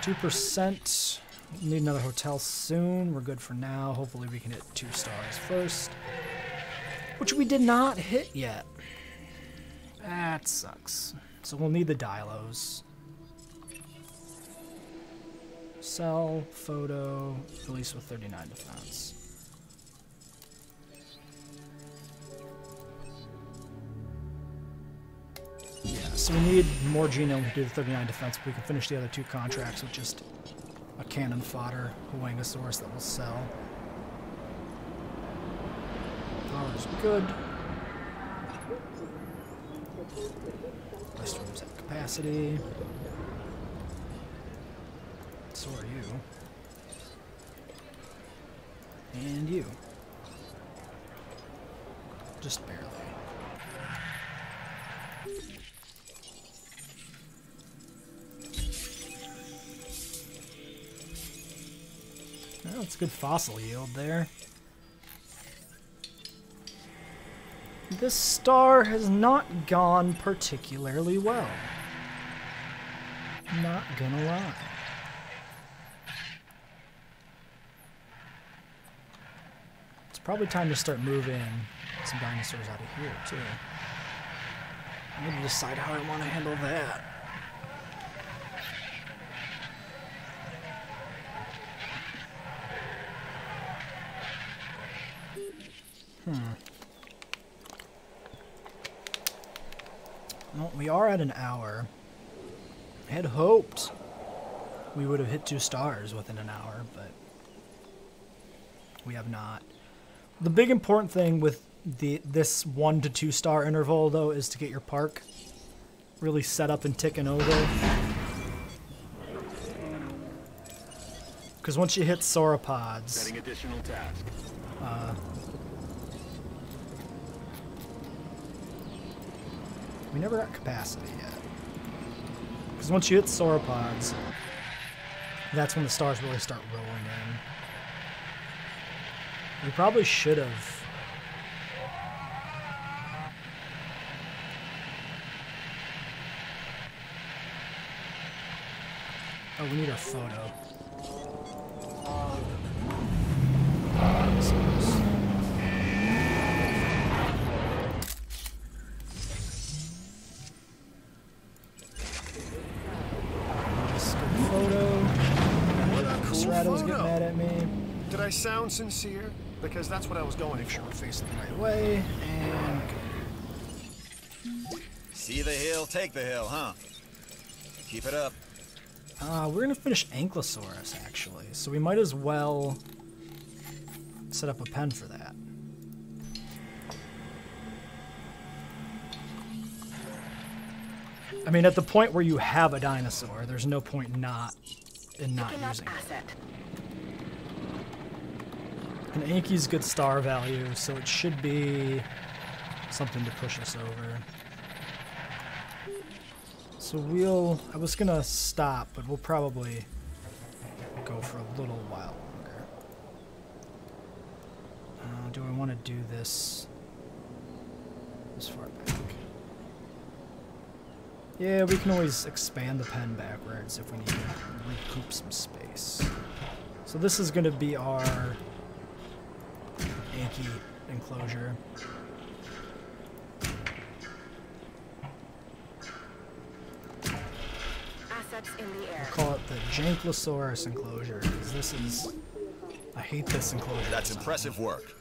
advantage. 2%. Need another hotel soon. We're good for now. Hopefully we can hit 2 stars first. Which we did not hit yet. That sucks. So we'll need the dilos. Sell, photo, release with 39 defense. Yeah, so we need more genome to do the 39 defense, but we can finish the other 2 contracts with just a cannon fodder Iguanodon that will sell. Power's good. Restrooms at capacity. So are you. And you. Just barely. Well, it's good fossil yield there. This star has not gone particularly well. Not gonna lie. It's probably time to start moving some dinosaurs out of here, too. I need to decide how I want to handle that. Well, we are at an hour. I had hoped we would have hit 2 stars within an hour, but we have not. The big important thing with this 1 to 2 star interval, though, is to get your park really set up and ticking over. Because once you hit sauropods, setting additional task. We never got capacity yet. Because once you hit sauropods, that's when the stars really start rolling in. We probably should have. Oh, we need our photo. Ceratosaurus get mad at me. Did I sound sincere? Because that's what I was going Make sure for. we're facing the right way, and See the hill, take the hill, huh? Keep it up. we're gonna finish Ankylosaurus actually, so we might as well set up a pen for that. I mean, at the point where you have a dinosaur, there's no point not in not using it. And Anki's good star value, so it should be something to push us over. So I was gonna stop, but we'll probably go for a little while longer. Do I want to do this far back? Yeah, we can always expand the pen backwards if we need to recoup some space. So this is going to be our Anki enclosure. We'll call it the Jankylosaurus enclosure, because this is... I hate this enclosure. That's impressive work.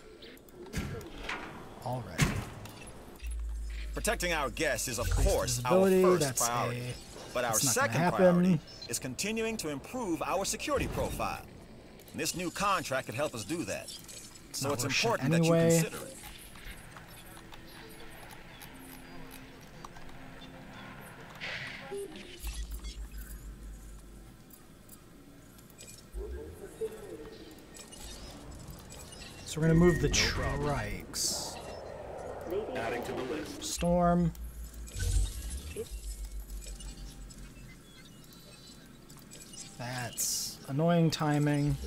Alright. Protecting our guests is, of Increased course, our visibility, first that's priority. But our that's not second gonna priority happen. is continuing to improve our security profile. And this new contract could help us do that. So it's worth shit important anyway. that you consider it. So we're going to move the trikes. Adding to the list. Storm. That's annoying timing.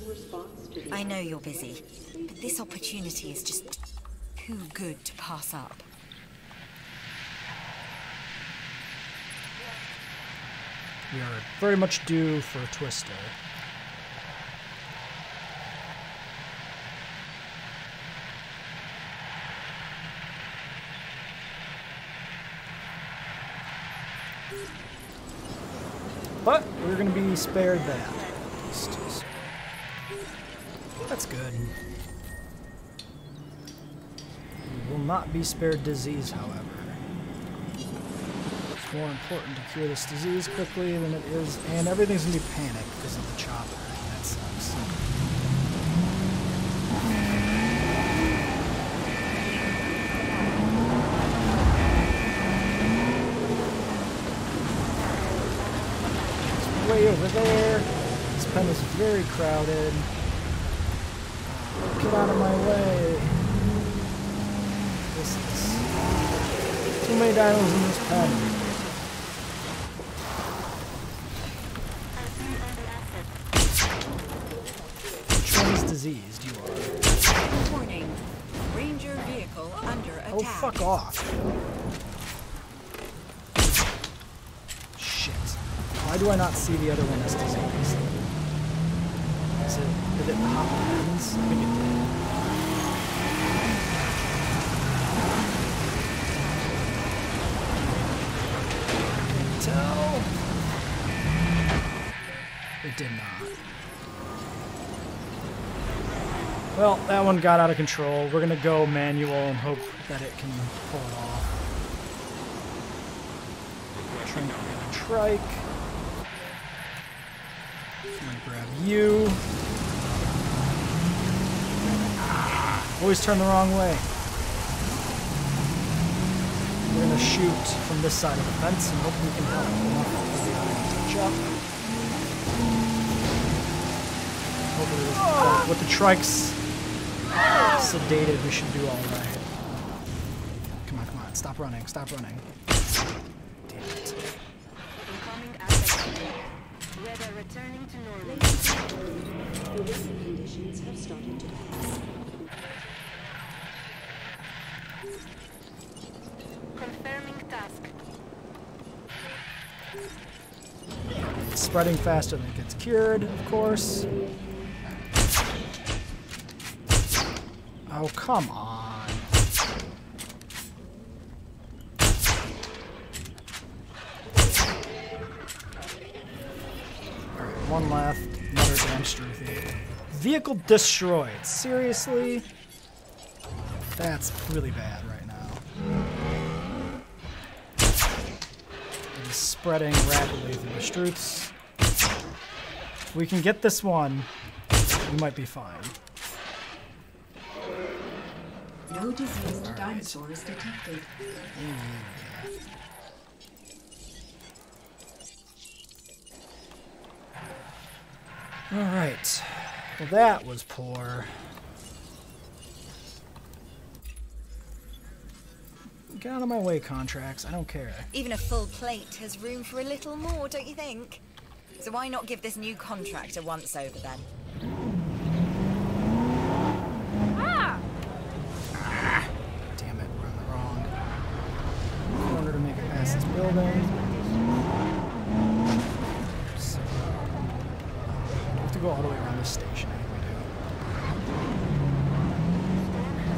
I know you're busy, but this opportunity is just too good to pass up. We are very much due for a twister. But we're going to be spared that. That's good. We will not be spared disease, however. It's more important to cure this disease quickly than it is, and everything's going to be panicked because of the chopper. That sucks. Way over there. This pen is very crowded. Get out of my way. This is too many dinos in this pen. Which one is diseased? You are. Warning. Ranger vehicle under attack. Oh, fuck off. Shit. Why do I not see the other one as diseased? Did it pop ends? I think it did. Tell. It did not. Well, that one got out of control. We're gonna go manual and hope that it can pull it off. Trying to get a trike. I'm gonna grab you. Always turn the wrong way. We're gonna shoot from this side of the fence and hope we can help. Touch up. Hopefully, with the trikes sedated, we should do all right. Come on, come on! Stop running! Stop running! Damn it! Incoming asset. Weather returning to normal. The weather conditions have started to pass. Confirming task. It's spreading faster than it gets cured, of course. Oh, come on. Alright, one left. Another damn Struthiomimus. Vehicle destroyed. Seriously? That's really bad right now. It is spreading rapidly through the Struths. If we can get this one, we might be fine. No diseased dinosaurs detected. Alright. Well, that was poor. Get out of my way, contracts. I don't care. Even a full plate has room for a little more, don't you think? So why not give this new contract a once-over then? Damn it, we're on the wrong corner to make it past this building. So, we have to go all the way around this station. I think we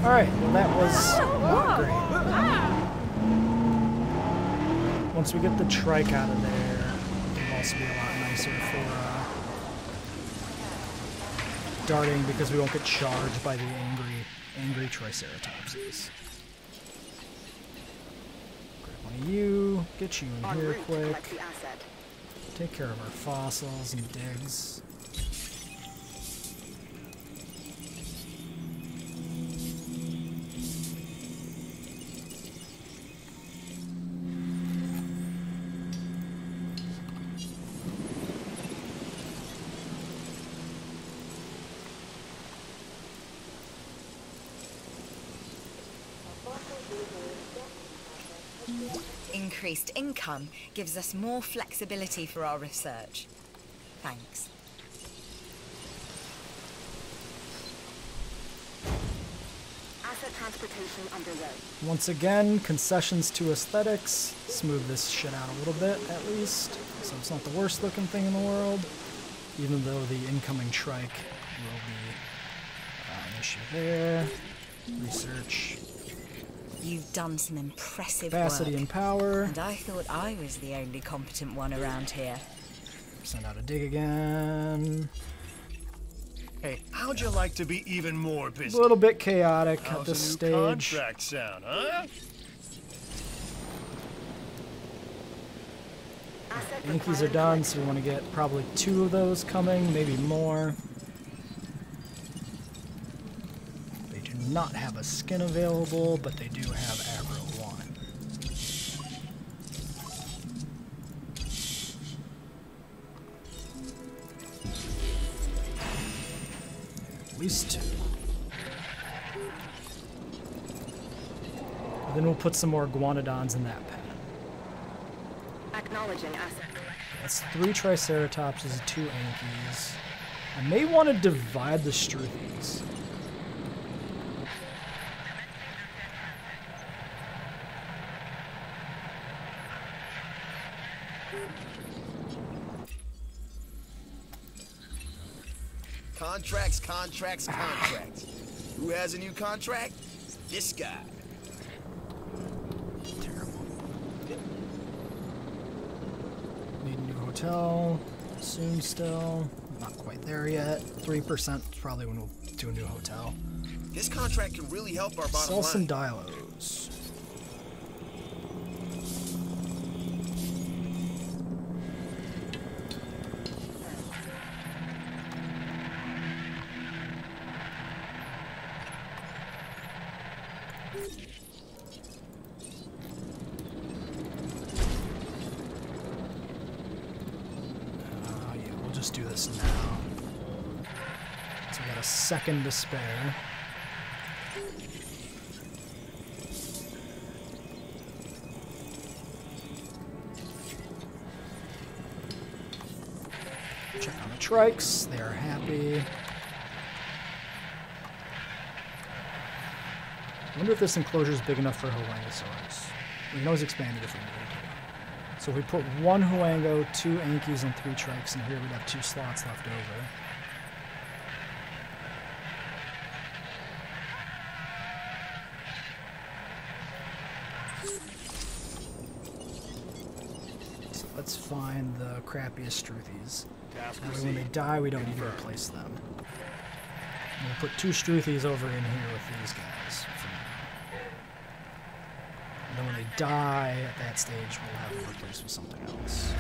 do. Alright, well that was not great. Once we get the trike out of there, it'll also be a lot nicer for darting because we won't get charged by the angry Triceratopses. Grab one of you, get you in here quick. Take care of our fossils and digs. Increased income gives us more flexibility for our research. Thanks. Asset transportation underway. Once again, concessions to aesthetics. Smooth this shit out a little bit, at least. So it's not the worst looking thing in the world. Even though the incoming trike will be an issue there. Research. You've done some impressive Capacity work. and power. And I thought I was the only competent one around here. Send out a dig again. Hey, how'd you like to be even more busy? A little bit chaotic How's at this the new stage. contract sound, huh? Yankees are done, so we want to get probably 2 of those coming, maybe more. They do not have a skin available, but they do have aggro 1. At least 2. Then we'll put some more Iguanodons in that pen. Acknowledging asset. That's 3 Triceratopses, 2 Yankees. I may want to divide the Struthies. Contracts, contracts, contracts. Who has a new contract? This guy. Terrible. Need a new hotel. Soon still. Not quite there yet. 3% is probably when we'll do a new hotel. This contract can really help our bottom Sell line. some Dilos. Yeah, we'll just do this now. So we got a second to spare. Check on the trikes. They are happy. I wonder if this enclosure is big enough for Iguanodon. We can always expand it if we need to. So if we put 1 Huango, 2 Yankees, and 3 trikes in here, we'd have 2 slots left over. So let's find the crappiest Struthies. That way when they die, we don't need to replace them. And we'll put 2 Struthies over in here with these guys for now. And then when they die at that stage, we'll have them replaced with something else.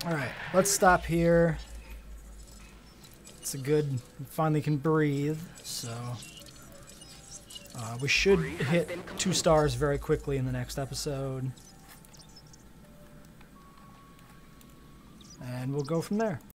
Alright, let's stop here. It's a good, we finally can breathe, so We should hit 2 stars very quickly in the next episode. And we'll go from there.